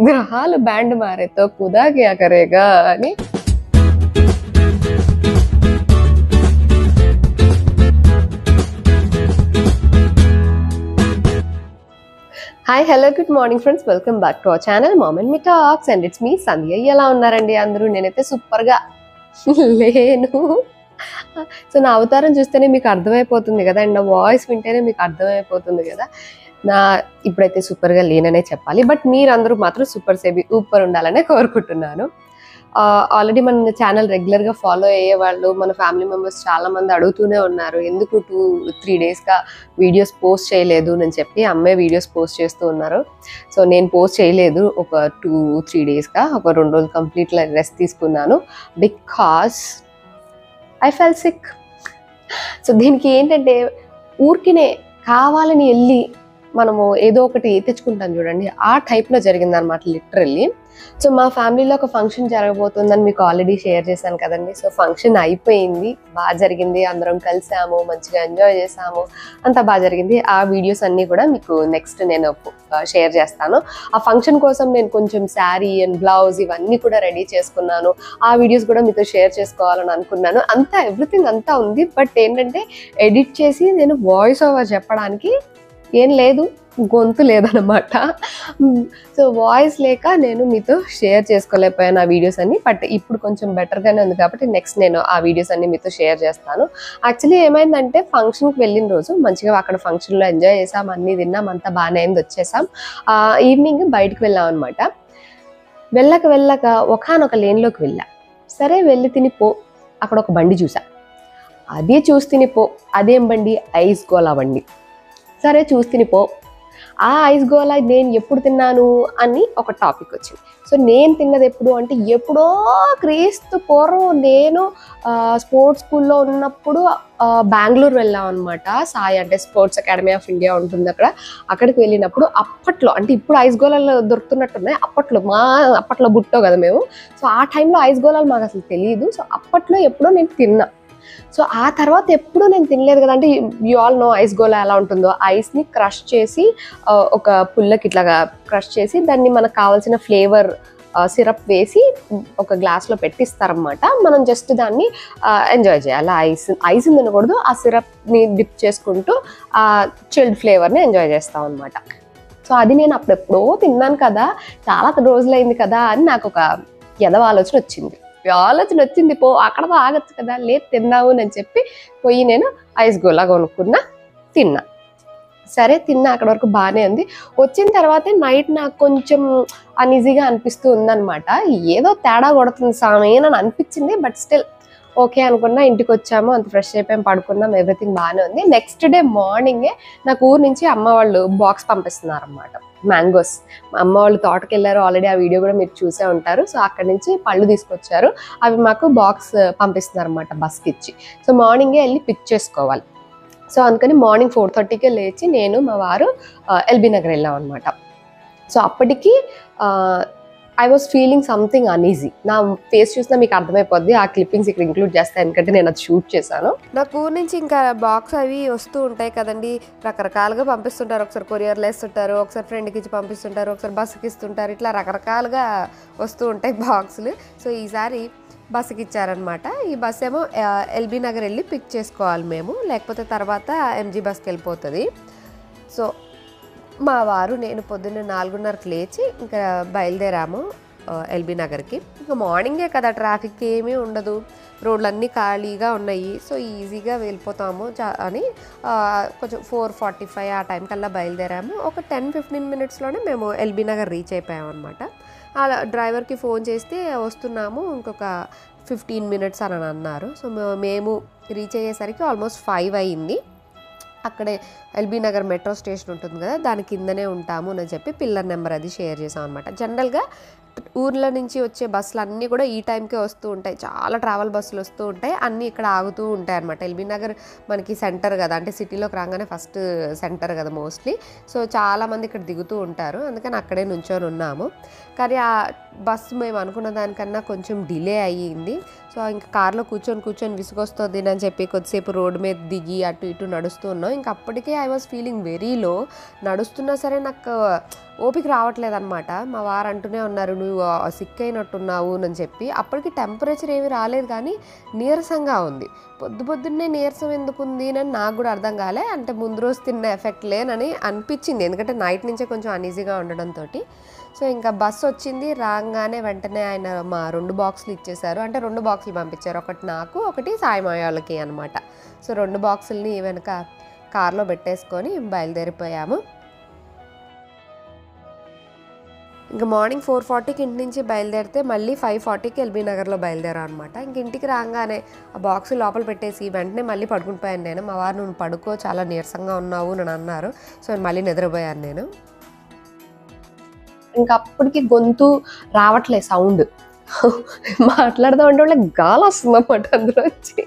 గ్రహాలు బ్యాండ్ మారేతో కుదా క్యా కరేగా అని. Hi hello good morning friends, welcome back to our channel mom and me talks and it's me Sandhya. ఎలా ఉన్నారండి అందరూ? నేనైతే సూపర్గా లేను. సో నా అవతారం చూస్తేనే మీకు అర్థమైపోతుంది కదా, అండ్ నా వాయిస్ వింటేనే మీకు అర్థమైపోతుంది కదా ఇప్పుడైతే సూపర్గా లేననే చెప్పాలి. బట్ మీరందరూ మాత్రం సూపర్ ఉండాలనే కోరుకుంటున్నాను. ఆల్రెడీ మన ఛానల్ రెగ్యులర్గా ఫాలో అయ్యే వాళ్ళు, మన ఫ్యామిలీ మెంబర్స్ చాలామంది అడుగుతూనే ఉన్నారు, ఎందుకు 2-3 డేస్గా వీడియోస్ పోస్ట్ చేయలేదు అని చెప్పి. అమ్మే వీడియోస్ పోస్ట్ చేస్తూ ఉన్నారు. సో నేను పోస్ట్ చేయలేదు ఒక 2-3 డేస్గా, ఒక 2 రోజులు కంప్లీట్గా రెస్ట్ తీసుకున్నాను because I fell sick. So దీనికి ఏంటంటే ఊరికినే కావాలని వెళ్ళి మనము ఏదో ఒకటి తెచ్చుకుంటాం చూడండి, ఆ టైప్లో జరిగిందనమాట లిటరల్లీ. సో మా ఫ్యామిలీలో ఒక ఫంక్షన్ జరగబోతుందని మీకు ఆల్రెడీ షేర్ చేశాను కదండి. సో ఫంక్షన్ అయిపోయింది, బాగా జరిగింది, అందరం కలిసాము, మంచిగా ఎంజాయ్ చేసాము, అంతా బాగా జరిగింది. ఆ వీడియోస్ అన్నీ కూడా మీకు నెక్స్ట్ నేను షేర్ చేస్తాను. ఆ ఫంక్షన్ కోసం నేను కొంచెం శారీ అండ్ బ్లౌజ్ ఇవన్నీ కూడా రెడీ చేసుకున్నాను. ఆ వీడియోస్ కూడా మీతో షేర్ చేసుకోవాలని అనుకున్నాను. అంతా ఎవ్రీథింగ్ అంతా ఉంది. బట్ ఏంటంటే ఎడిట్ చేసి నేను వాయిస్ ఓవర్ చెప్పడానికి ఏం లేదు, గొంతు లేదనమాట. సో వాయిస్ లేక నేను మీతో షేర్ చేసుకోలేకపోయాను ఆ వీడియోస్ అన్ని. బట్ ఇప్పుడు కొంచెం బెటర్గానే ఉంది కాబట్టి నెక్స్ట్ నేను ఆ వీడియోస్ అన్ని మీతో షేర్ చేస్తాను. యాక్చువల్లీ ఏమైందంటే ఫంక్షన్కి వెళ్ళిన రోజు మంచిగా అక్కడ ఫంక్షన్లో ఎంజాయ్ చేసాం, అన్నీ తిన్నాం, అంతా బాగానే అయింది, వచ్చేసాం. ఈవినింగ్ బయటకు వెళ్ళాం అనమాట. వెళ్ళక ఒకనొక లేన్లోకి వెళ్ళా. సరే వెళ్ళి తినిపో, అక్కడ ఒక బండి చూసా. అది చూసి తినిపో, అదేం బండి? ఐస్ గోలా బండి. సరే చూసి తినిపో, ఆ ఐస్ గోలా నేను ఎప్పుడు తిన్నాను అని ఒక టాపిక్ వచ్చింది. సో నేను తిన్నది ఎప్పుడు అంటే, ఎప్పుడో క్రీస్తు పూర్వం నేను స్పోర్ట్స్ స్కూల్లో ఉన్నప్పుడు బెంగళూరు వెళ్ళాం అనమాట. సాయి అంటే స్పోర్ట్స్ అకాడమీ ఆఫ్ ఇండియా ఉంటుంది అక్కడ. అక్కడికి వెళ్ళినప్పుడు అప్పట్లో, అంటే ఇప్పుడు ఐస్ గోళాలు దొరుకుతున్నట్టున్నాయి, అప్పట్లో బుట్టో కదా మేము. సో ఆ టైంలో ఐస్ గోళాలు మాకు అసలు తెలియదు. సో అప్పట్లో ఎప్పుడో నేను తిన్నా. సో ఆ తర్వాత ఎప్పుడూ నేను తినలేదు కదా. అంటే యూ ఆల్ నో ఐస్ గోలా ఎలా ఉంటుందో. ఐస్ని క్రష్ చేసి ఒక పుల్లకి ఇట్లాగా క్రష్ చేసి దాన్ని మనకు కావాల్సిన ఫ్లేవర్ సిరప్ వేసి ఒక గ్లాస్లో పెట్టిస్తారనమాట. మనం జస్ట్ దాన్ని ఎంజాయ్ చేయాలి. ఐస్ తినకూడదు, ఆ సిరప్ని డిప్ చేసుకుంటూ ఆ చిల్డ్ ఫ్లేవర్ని ఎంజాయ్ చేస్తాం అనమాట. సో అది నేను అప్పుడెప్పుడో తిన్నాను కదా, చాలా రోజులైంది కదా అని నాకు ఒక ఎదవ ఆలోచన వచ్చింది. పో అక్కడతో ఆగచ్చు కదా, లేదు తిన్నావు అని చెప్పి పోయి నేను ఐస్ గోలా కొనుక్కున్నా, తిన్నా. సరే తిన్నా, అక్కడ వరకు బాగానే ఉంది. వచ్చిన తర్వాతే నైట్ నాకు కొంచెం అన్ఈజీగా అనిపిస్తూ ఉందన్నమాట. ఏదో తేడా కొడుతుంది సామేనని అనిపించింది. బట్ స్టిల్ ఓకే అనుకున్నా. ఇంటికి వచ్చాము, అంత ఫ్రెష్ అయిపోయాం, పడుకున్నాం, ఎవ్రీథింగ్ బాగానే ఉంది. నెక్స్ట్ డే మార్నింగే నాకు ఊరు నుంచి అమ్మ వాళ్ళు బాక్స్ పంపిస్తున్నారు అన్నమాట, మ్యాంగోస్. మా అమ్మ వాళ్ళు తోటకి వెళ్ళారు, ఆల్రెడీ ఆ వీడియో కూడా మీరు చూసే ఉంటారు. సో అక్కడి నుంచి పళ్ళు తీసుకొచ్చారు, అవి మాకు బాక్స్ పంపిస్తున్నారు అన్నమాట బస్కి ఇచ్చి. సో మార్నింగే వెళ్ళి పిక్ చేసుకోవాలి. సో అందుకని మార్నింగ్ 4:30కే లేచి నేను మా వారు ఎల్బీ నగర్ వెళ్ళాం అనమాట. సో అప్పటికి I was feeling something uneasy. నా ఫేస్ చూసినా మీకు అర్థమైపోద్ది. ఆ క్లిప్పింగ్స్ ఇక్కడ ఇంక్లూడ్ చేస్తాను, ఎందుకంటే నేను అది షూట్ చేశాను. నాకు ఊరి నుంచి ఇంకా బాక్స్ అవి వస్తూ ఉంటాయి కదండి, రకరకాలుగా పంపిస్తుంటారు. ఒకసారి కొరియర్లో వేస్తుంటారు, ఒకసారి ఫ్రెండ్కి ఇచ్చి పంపిస్తుంటారు, ఒకసారి బస్సుకి ఇస్తుంటారు, ఇట్లా రకరకాలుగా వస్తూ ఉంటాయి బాక్సులు. సో ఈసారి బస్సుకి ఇచ్చారనమాట. ఈ బస్ ఏమో ఎల్బీ నగర్ వెళ్ళి పిక్ చేసుకోవాలి మేము, లేకపోతే తర్వాత ఎంజీ బస్కి వెళ్ళిపోతుంది. సో మా వారు నేను పొద్దున్న 4:30కి లేచి ఇంకా బయలుదేరాము ఎల్బీ నగర్కి. ఇంకా మార్నింగే కదా, ట్రాఫిక్ ఏమీ ఉండదు, రోడ్లన్నీ ఖాళీగా ఉన్నాయి. సో ఈజీగా వెళ్ళిపోతాము అని కొంచెం 4:45 ఆ టైం కల్లా బయలుదేరాము. ఒక 10-15 మినిట్స్లోనే మేము ఎల్బీ నగర్ రీచ్ అయిపోయాము అనమాట. అలా డ్రైవర్కి ఫోన్ చేస్తే వస్తున్నాము, ఇంకొక 15 మినిట్స్ అని అన్నారు. సో మేము రీచ్ అయ్యేసరికి ఆల్మోస్ట్ 5 అయ్యింది. అక్కడే ఎల్బీ నగర్ మెట్రో స్టేషన్ ఉంటుంది కదా, దాని కిందనే ఉంటాము అని చెప్పి పిల్లర్ నెంబర్ అది షేర్ చేసాం అనమాట. జనరల్గా ఊర్ల నుంచి వచ్చే బస్సులు అన్నీ కూడా ఈ టైంకే వస్తూ ఉంటాయి, చాలా ట్రావెల్ బస్సులు వస్తూ ఉంటాయి, అన్నీ ఇక్కడ ఆగుతూ ఉంటాయి అనమాట. ఎల్బీ నగర్ మనకి సెంటర్ కదా, అంటే సిటీలోకి రాగానే ఫస్ట్ సెంటర్ కదా మోస్ట్లీ. సో చాలామంది ఇక్కడ దిగుతూ ఉంటారు, అందుకని అక్కడే నుంచొని ఉన్నాము. కానీ ఆ బస్సు మేము అనుకున్న దానికన్నా కొంచెం డిలే అయ్యింది. సో ఇంకా కార్లో కూర్చొని విసుగొస్తుంది అని చెప్పి కొద్దిసేపు రోడ్డు మీద దిగి అటు ఇటు నడుస్తూ ఉన్నాం. ఇంకా అప్పటికే I was feeling very low. నడుస్తున్నా సరే నాకు ఓపిక రావట్లేదన్నమాట. మా వారు అంటూనే ఉన్నారు, "నువ్వు సిక్ అయినట్టున్నావు" అని చెప్పి. అప్పటికి టెంపరేచర్ ఏమి రాలేదు కానీ నీరసంగా ఉంది. పొద్దున్నే నీరసం ఎందుకుంది అని నాకు కూడా అర్థం కాలే. అంటే ముందు రోజు తిన్న ఎఫెక్ట్ లేనని అనిపించింది, ఎందుకంటే నైట్ నుంచే కొంచెం అనీజీగా ఉండడంతో. సో ఇంకా బస్సు వచ్చింది. రాగానే వెంటనే ఆయన మా 2 బాక్సులు ఇచ్చేశారు. అంటే 2 బాక్సులు పంపించారు, ఒకటి నాకు, ఒకటి సాయి మాయ వాళ్ళకి అనమాట. సో 2 బాక్సుల్ని వెనక కార్లో పెట్టేసుకొని బయలుదేరిపోయాము. ఇంకా మార్నింగ్ 4:40కి ఇంటి నుంచి బయలుదేరితే మళ్ళీ 5:40కి ఎల్బీ నగర్లో బయలుదేరాం అనమాట. ఇంక ఇంటికి రాగానే ఆ బాక్స్ లోపల పెట్టేసి వెంటనే మళ్ళీ పడుకునిపోయాను నేను. మా వారు, "నువ్వు పడుకో, చాలా నీరసంగా ఉన్నావు" అని అన్నారు. సో మళ్ళీ నిద్రపోయాను నేను. ఇంకా అప్పటికి గొంతు రావట్లేదు, సౌండ్ మాట్లాడదాం అంటే వాళ్ళకి గాలి వస్తుంది అన్నమాట అందులోంచి.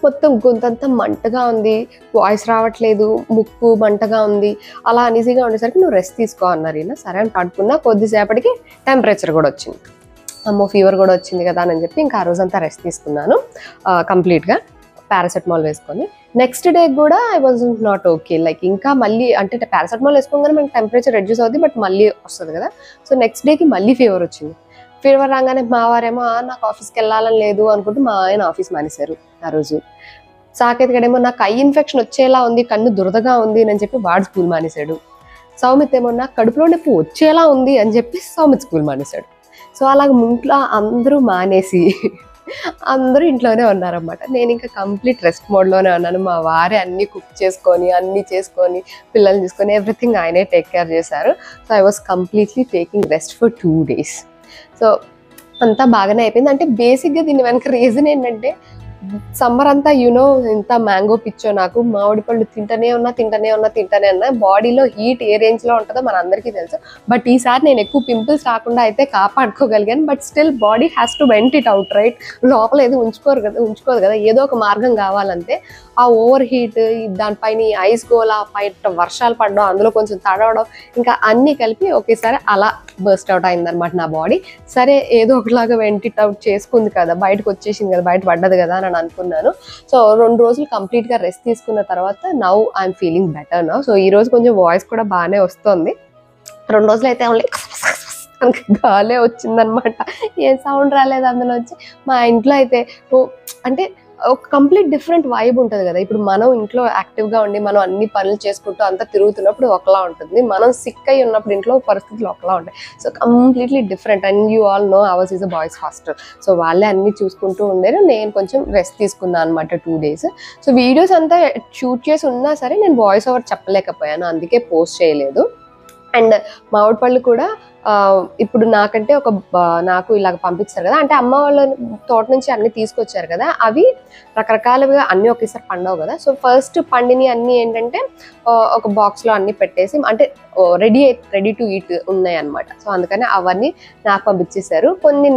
మొత్తం గొంతంతా మంటగా ఉంది, వాయిస్ రావట్లేదు, ముక్కు మంటగా ఉంది. అలా అనీజీగా ఉండేసరికి "నువ్వు రెస్ట్ తీసుకో" అన్నారు ఈయన. సరే అని పడుకున్నా. కొద్దిసేపటికి టెంపరేచర్ కూడా వచ్చింది. అమ్మో, ఫీవర్ కూడా వచ్చింది కదా అని చెప్పి ఇంకా ఆ రోజంతా రెస్ట్ తీసుకున్నాను కంప్లీట్గా, పారాసెటమాల్ వేసుకొని. నెక్స్ట్ డే కూడా I was not okay. Like ఇంకా మళ్ళీ అంటే పారాసెటమాల్ వేసుకోగానే మనకి టెంపరేచర్ రెడ్యూస్ అవుతుంది, బట్ మళ్ళీ వస్తుంది కదా. సో నెక్స్ట్ డేకి మళ్ళీ ఫీవర్ వచ్చింది. ఫీవర్ రాగానే మా వారేమో, "నాకు ఆఫీస్కి వెళ్ళాలని లేదు" అనుకుంటూ మా ఆయన ఆఫీస్ మానేశారు ఆ రోజు. సాకేత్ గడేమో, "నాకు ఐ ఇన్ఫెక్షన్ వచ్చేలా ఉంది, కన్ను దురదగా ఉంది" అని చెప్పి వాడు స్కూల్ మానేశాడు. సౌమిత్ ఏమో, "నాకు కడుపులో నొప్పి వచ్చేలా ఉంది" అని చెప్పి సౌమిత్ స్కూల్ మానేశాడు. సో అలాగ ఇంట్లో అందరూ మానేసి అందరూ ఇంట్లోనే ఉన్నారన్నమాట. నేను ఇంకా కంప్లీట్ రెస్ట్ మోడ్లోనే ఉన్నాను. మా వారే అన్నీ కుక్ చేసుకొని, అన్నీ చేసుకొని, పిల్లల్ని చూసుకొని, ఎవ్రీథింగ్ ఆయనే టేక్ కేర్ చేశారు. So I was completely taking rest for 2 days. So అంతా బాగానే అయిపోయింది. అంటే బేసిక్గా దీని వెనక రీజన్ ఏంటంటే, సమ్మర్ అంతా ఇంత మ్యాంగో పిచ్చో నాకు, మామిడి పళ్ళు తింటూనే ఉన్నా. బాడీలో హీట్ ఏ రేంజ్లో ఉంటుందో మన అందరికీ తెలుసు. బట్ ఈసారి నేను ఎక్కువ పింపుల్స్ రాకుండా అయితే కాపాడుకోగలిగాను. But still body has to vent it out, right? లోపల ఏదో ఉంచుకోదు కదా, ఏదో ఒక మార్గం కావాలంటే. ఆ ఓవర్ హీట్, దానిపైన ఐస్ గోలా, బయట వర్షాలు పడడం, అందులో కొంచెం తడవడం, ఇంకా అన్నీ కలిపి ఒకేసారి అలా బర్స్ట్ అవుట్ అయిందనమాట నా బాడీ. సరే, ఏదో ఒకలాగా వెంట్ ఇట్ అవుట్ చేసుకుంది కదా, బయటకు వచ్చేసింది కదా, బయట పడ్డది కదా అని అనుకున్నాను. సో 2 రోజులు కంప్లీట్గా రెస్ట్ తీసుకున్న తర్వాత now I'm feeling better now. So ఈ రోజు కొంచెం వాయిస్ కూడా బాగానే వస్తుంది. 2 రోజులు అయితే ఓన్లీ గాలే వచ్చిందనమాట, ఏం సౌండ్ రాలేదు అందులోంచి. మా ఇంట్లో అయితే అంటే ఒక కంప్లీట్ డిఫరెంట్ వైబ్ ఉంటుంది కదా. ఇప్పుడు మనం ఇంట్లో యాక్టివ్గా ఉండి మనం అన్ని పనులు చేసుకుంటూ అంతా తిరుగుతున్నప్పుడు ఒకలా ఉంటుంది, మనం సిక్ అయి ఉన్నప్పుడు ఇంట్లో పరిస్థితులు ఒకలా ఉంటాయి. So completely different. And you all know ours is a boys hostel. So వాళ్ళే అన్ని చూసుకుంటూ ఉండేరు, నేను కొంచెం రెస్ట్ తీసుకున్నాను అనమాట 2 days. సో వీడియోస్ అంతా షూట్ చేసి ఉన్నా సరే నేను వాయిస్ ఓవర్ చెప్పలేకపోయాను, అందుకే పోస్ట్ చేయలేదు. అండ్ మామిడి పళ్ళు కూడా ఇప్పుడు నాకంటే నాకు ఇలాగ పంపించారు కదా, అంటే అమ్మ వాళ్ళ తోట నుంచి అన్ని తీసుకొచ్చారు కదా, అవి రకరకాలుగా అన్నీ ఒకేసారి పండవు కదా. సో ఫస్ట్ పండిని అన్నీ ఏంటంటే ఒక బాక్స్లో అన్నీ పెట్టేసి, అంటే రెడీ టు ఈట్ ఉన్నాయి అనమాట. సో అందుకని అవన్నీ నాకు పంపించేశారు. కొన్ని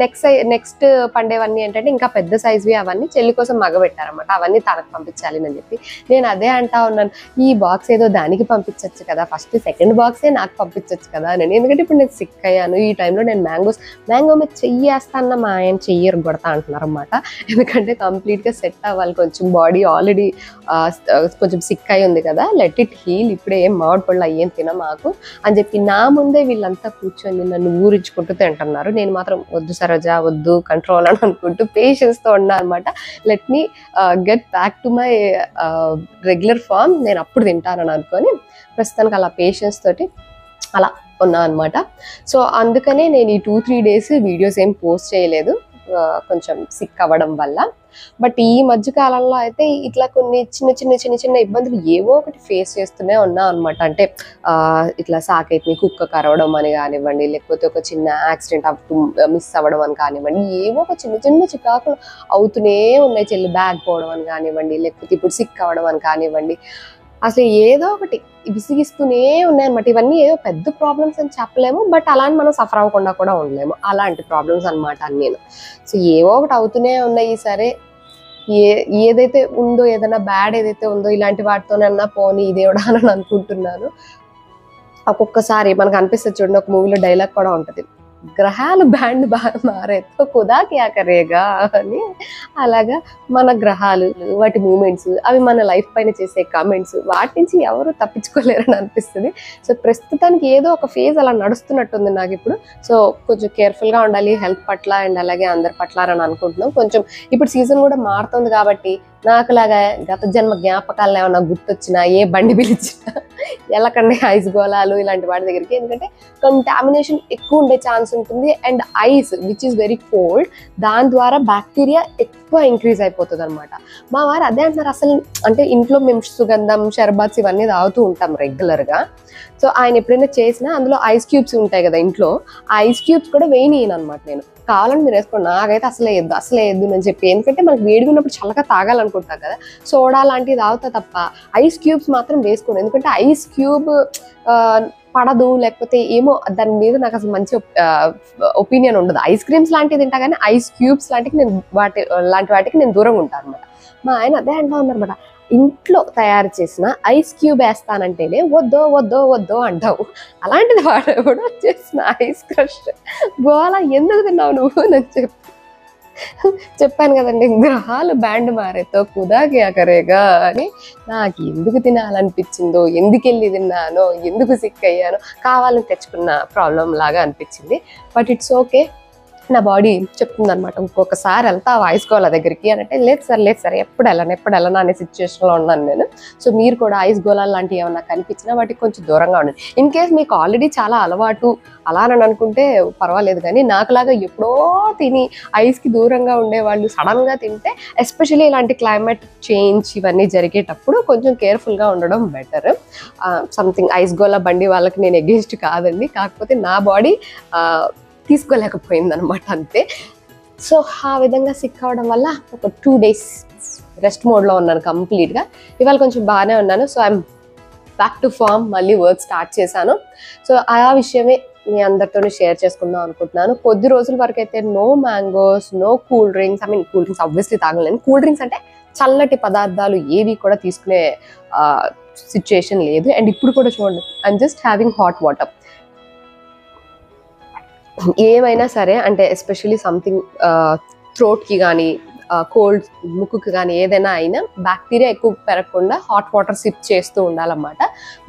నెక్స్ట్ పండేవన్నీ ఏంటంటే ఇంకా పెద్ద సైజ్వి, అవన్నీ చెల్లి కోసం మగబెట్టారనమాట. అవన్నీ తనకు పంపించాలి అని చెప్పి నేను అదే అంటా ఉన్నాను, ఈ బాక్స్ ఏదో దానికి పంపించవచ్చు కదా, ఫస్ట్ సెకండ్ బాక్సే నాకు పంపించవచ్చు కదా అని. ఎందుకంటే ఇప్పుడు నేను సిక్ అయ్యాను, ఈ టైంలో నేను మ్యాంగో మీద చెయ్యేస్తాన్న మా ఆయన చెయ్యరు కొడతా అంటున్నారు అనమాట. ఎందుకంటే కంప్లీట్గా సెట్ అవ్వాలి, కొంచెం బాడీ ఆల్రెడీ కొంచెం సిక్ అయి ఉంది కదా, లెట్ ఇట్ హీల్, ఇప్పుడే ఏం మామిడి పళ్ళు అయ్యేం తినమాకు అని చెప్పి నా ముందే వీళ్ళంతా కూర్చొని నన్ను ఊరించుకుంటూ తింటున్నారు. నేను మాత్రం వద్దు సరోజ, వద్దు, కంట్రోల్ అని అనుకుంటూ పేషెన్స్తో ఉన్నా అనమాట. Let me get back to my regular form, నేను అప్పుడు తింటానని అనుకొని ప్రస్తుతానికి అలా పేషెన్స్ తోటి అలా ఉన్నా అనమాట. సో అందుకనే నేను ఈ 2-3 days వీడియోస్ ఏం పోస్ట్ చేయలేదు, కొంచెం సిక్ అవ్వడం వల్ల. బట్ ఈ మధ్య కాలంలో అయితే ఇట్లా కొన్ని చిన్న ఇబ్బందులు ఏవో ఒకటి ఫేస్ చేస్తూనే ఉన్నా అనమాట. అంటే ఇట్లా సాకేత్ని కుక్క కరవడం అని కానివ్వండి, లేకపోతే ఒక చిన్న యాక్సిడెంట్ మిస్ అవ్వడం అని కానివ్వండి, ఏవో ఒక చిన్న చికాకులు అవుతూనే ఉన్నాయి. చెల్లి బ్యాగ్ పోవడం అని కానివ్వండి, లేకపోతే ఇప్పుడు సిక్ అవ్వడం అని కానివ్వండి, అసలు ఏదో ఒకటి విసిగిస్తూనే ఉన్నాయన్నమాట. ఇవన్నీ ఏదో పెద్ద ప్రాబ్లమ్స్ అని చెప్పలేము, బట్ అలాంటి మనం సఫర్ అవ్వకుండా కూడా ఉండలేము, అలాంటి ప్రాబ్లమ్స్ అనమాట నేను. సో ఏవో ఒకటి అవుతూనే ఉన్నాయి. సరే, ఏదైతే ఉందో, ఏదైనా బ్యాడ్ ఏదైతే ఉందో, ఇలాంటి వాటితోనన్నా పోనీ ఇదేవడా అని అనుకుంటున్నాను. ఒక్కొక్కసారి మనకు అనిపిస్తుంది చూడండి, ఒక మూవీలో డైలాగ్ కూడా ఉంటుంది, గ్రహాలు బ్యాండ్ మారే తో ఖుదా క్యా కరేగా అని. అలాగా మన గ్రహాలు, వాటి మూమెంట్స్, అవి మన లైఫ్ పైన చేసే కామెంట్స్, వాటి నుంచి ఎవరు తప్పించుకోలేరని అనిపిస్తుంది. సో ప్రస్తుతానికి ఏదో ఒక ఫేజ్ అలా నడుస్తున్నట్టుంది నాకు ఇప్పుడు. సో కొంచెం కేర్ఫుల్గా ఉండాలి హెల్త్ పట్ల అండ్ అలాగే అందరి పట్ల అని అనుకుంటున్నాం. కొంచెం ఇప్పుడు సీజన్ కూడా మారుతుంది కాబట్టి నాకులాగా గత జన్మ జ్ఞాపకాలు ఏమన్నా గుర్తొచ్చినా, ఏ బండి పిలిచినా ఎలాకంటే ఐస్ గోళాలు ఇలాంటి వాటి దగ్గరికి, ఎందుకంటే కంటామినేషన్ ఎక్కువ ఉండే ఛాన్స్ ఉంటుంది. And ice which is very cold, దాని ద్వారా బ్యాక్టీరియా ఎక్కువ ఇంక్రీజ్ అయిపోతుంది అనమాట. మా వారు అదే అంటున్నారు. అసలు అంటే ఇంట్లో మేము సుగంధం, షర్బత్స్ ఇవన్నీ తాగుతూ ఉంటాం రెగ్యులర్గా. సో ఆయన ఎప్పుడైనా చేసినా అందులో ఐస్ క్యూబ్స్ ఉంటాయి కదా ఇంట్లో, ఆ ఐస్ క్యూబ్స్ కూడా వేయనీయను అనమాట. నేను కావాలని మీరు వేసుకోండి, నాకైతే అసలే వేయద్దు అని చెప్పి, ఎందుకంటే మనకి వేడిగా ఉన్నప్పుడు చల్లగా తాగాలనుకుంటాం కదా, సోడా లాంటివి తాగుతా తప్ప ఐస్ క్యూబ్స్ మాత్రం వేసుకోండి. ఎందుకంటే ఐస్ క్యూబ్ పడదు, లేకపోతే ఏమో దాని మీద నాకు అసలు మంచి ఒపీనియన్ ఉండదు. ఐస్ క్రీమ్స్ లాంటివి తింటా కానీ ఐస్ క్యూబ్స్ లాంటివి నేను లాంటి వాటికి నేను దూరంగా ఉంటాను అనమాట. మా ఆయన అదే అంటా ఉన్నారన్నమాట, ఇంట్లో తయారు చేసిన ఐస్ క్యూబ్ వేస్తానంటేనే వద్దో అంటావు, అలాంటిది వాడు కూడా చేసిన ఐస్ క్రష్ గోళ ఎందుకు తిన్నావు నువ్వు అని చెప్పాను కదండి. గ్రహాలు బ్యాండ్ మారేతో ఖుదా క్యా కరేగా అని. నాకు ఎందుకు తినాలనిపించిందో, ఎందుకు వెళ్ళి తిన్నానో, ఎందుకు సిక్ అయ్యానో, కావాలని తెచ్చుకున్న ప్రాబ్లం లాగా అనిపించింది. బట్ ఇట్స్ ఓకే, నా బాడీ చెప్తుంది అనమాట. ఇంకొకసారి వెళ్తా ఐస్ గోళ దగ్గరికి అని అంటే, లేదు సార్ ఎప్పుడు వెళ్ళను అనే సిచ్యువేషన్లో ఉన్నాను నేను. సో మీరు కూడా ఐస్ గోళాలు లాంటివి ఏమన్నా కనిపించినా వాటికి కొంచెం దూరంగా ఉండండి. ఇన్ కేస్ మీకు ఆల్రెడీ చాలా అలవాటు అలా అని అనుకుంటే పర్వాలేదు, కానీ నాకులాగా ఎప్పుడో తిని ఐస్కి దూరంగా ఉండేవాళ్ళు సడన్గా తింటే, ఎస్పెషల్లీ ఇలాంటి క్లైమేట్ చేంజ్ ఇవన్నీ జరిగేటప్పుడు కొంచెం కేర్ఫుల్గా ఉండడం బెటర్. సంథింగ్ ఐస్ గోళ బండి వాళ్ళకి నేను ఎగెన్స్ట్ కాదండి, కాకపోతే నా బాడీ తీసుకోలేకపోయింది అనమాట, అంతే. సో ఆ విధంగా సిక్ అవ్వడం వల్ల ఒక 2 days రెస్ట్ మోడ్లో ఉన్నాను కంప్లీట్గా. ఇవాళ కొంచెం బాగానే ఉన్నాను. So I'm back to form, మళ్ళీ వర్క్ స్టార్ట్ చేశాను. సో ఆ విషయమే మీ అందరితోనే షేర్ చేసుకుందాం అనుకుంటున్నాను. కొద్ది రోజుల వరకు అయితే no mangoes, no cool drinks. Cool drinks obviously తాగలేను. కూల్ డ్రింక్స్ అంటే చల్లటి పదార్థాలు ఏవి కూడా తీసుకునే సిచ్యుయేషన్ లేదు. అండ్ ఇప్పుడు కూడా చూడండి, I'm just having hot water. ఏమైనా సరే అంటే ఎస్పెషల్లీ సంథింగ్ థ్రోట్కి కానీ, కోల్డ్ ముక్కుకి కానీ ఏదైనా అయినా బ్యాక్టీరియా ఎక్కువ పెరగకుండా హాట్ వాటర్ సిప్ చేస్తూ ఉండాలన్నమాట.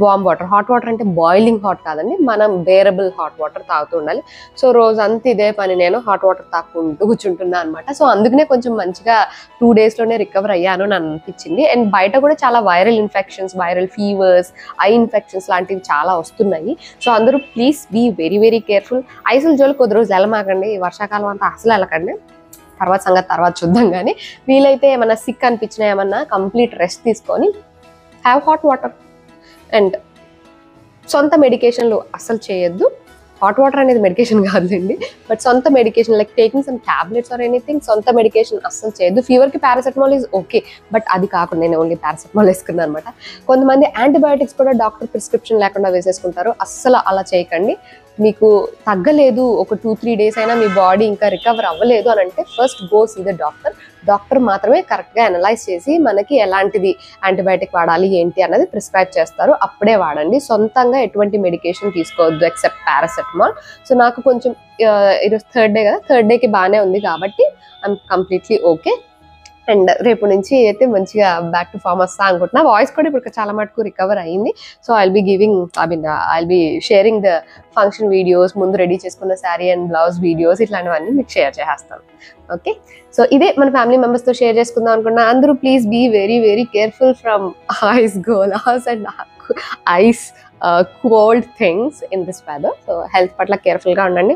వామ్ వాటర్, హాట్ వాటర్ అంటే బాయిలింగ్ హాట్ కాదండి, మనం బేరబుల్ హాట్ వాటర్ తాగుతూ ఉండాలి. సో రోజంతా ఇదే పని, నేను హాట్ వాటర్ తాగుకుంటూ కూర్చుంటున్నా అనమాట. సో అందుకనే కొంచెం మంచిగా 2 daysలోనే రికవర్ అయ్యాను అని అనిపించింది. అండ్ బయట కూడా చాలా viral infections, viral fevers, eye infections లాంటివి చాలా వస్తున్నాయి. సో అందరూ please be very very careful. ఐసుల జోలు కొద్ది రోజులు వెళ్ళమాకండి, వర్షాకాలం అంతా అసలు వెళ్ళకండి. తర్వాత చూద్దాం. కానీ వీలైతే ఏమన్నా సిక్ అనిపించినా ఏమన్నా కంప్లీట్ రెస్ట్ తీసుకొని హ్యావ్ హాట్ వాటర్. అండ్ సొంత మెడికేషన్లు అస్సలు చేయొద్దు. హాట్ వాటర్ అనేది మెడికేషన్ కాదులేండి, బట్ సొంత medication like taking some tablets or anything, సొంత మెడికేషన్ అస్సలు చేయొద్దు. ఫీవర్కి పారాసెటమాల్ ఈజ్ ఓకే, బట్ అది కాకుండా నేను ఓన్లీ పారాసెటమాల్ వేసుకున్నాను అనమాట. కొంతమంది యాంటీబయాటిక్స్ కూడా డాక్టర్ ప్రిస్క్రిప్షన్ లేకుండా వేసేసుకుంటారు. అస్సలు అలా చేయకండి. మీకు తగ్గలేదు, ఒక 2-3 days అయినా మీ బాడీ ఇంకా రికవర్ అవ్వలేదు అని అంటే first go see the doctor. Doctor మాత్రమే కరెక్ట్గా అనలైజ్ చేసి మనకి ఎలాంటిది యాంటీబయాటిక్ వాడాలి ఏంటి అన్నది ప్రిస్క్రైబ్ చేస్తారు, అప్పుడే వాడండి. సొంతంగా ఎటువంటి మెడికేషన్ తీసుకోవద్దు ఎక్సెప్ట్ పారాసెటమాల్. సో నాకు కొంచెం ఈరోజు 3rd day కదా, 3rd dayకి బాగానే ఉంది కాబట్టి ఐఎమ్ కంప్లీట్లీ ఓకే. అండ్ రేపు నుంచి అయితే మంచిగా బ్యాక్ టు ఫామ్ వస్తా అనుకుంటున్నా. వాయిస్ కూడా ఇప్పుడు చాలా మటుకు రికవర్ అయ్యింది. So I'll be sharing the function videos, ముందు రెడీ చేసుకున్న శారీ అండ్ బ్లౌజ్ వీడియోస్ ఇట్లాంటివన్నీ మీకు షేర్ చేస్తాను. ఓకే, సో ఇదే మన ఫ్యామిలీ మెంబర్స్తో షేర్ చేసుకుందాం అనుకున్నా. అందరూ please be very very careful from ice golas and ice cold things in this weather. So health పట్ల కేర్ఫుల్గా ఉండండి.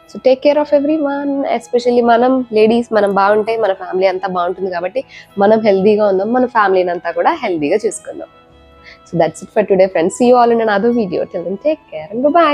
So take care of everyone, especially మనం లేడీస్, మనం బాగుంటే మన ఫ్యామిలీ అంతా బాగుంటుంది. కాబట్టి మనం హెల్తీగా ఉందాం, మన ఫ్యామిలీని అంతా కూడా హెల్తీగా చూసుకుందాం. So that's it for today friends. See you all in another video. Till then take care and by.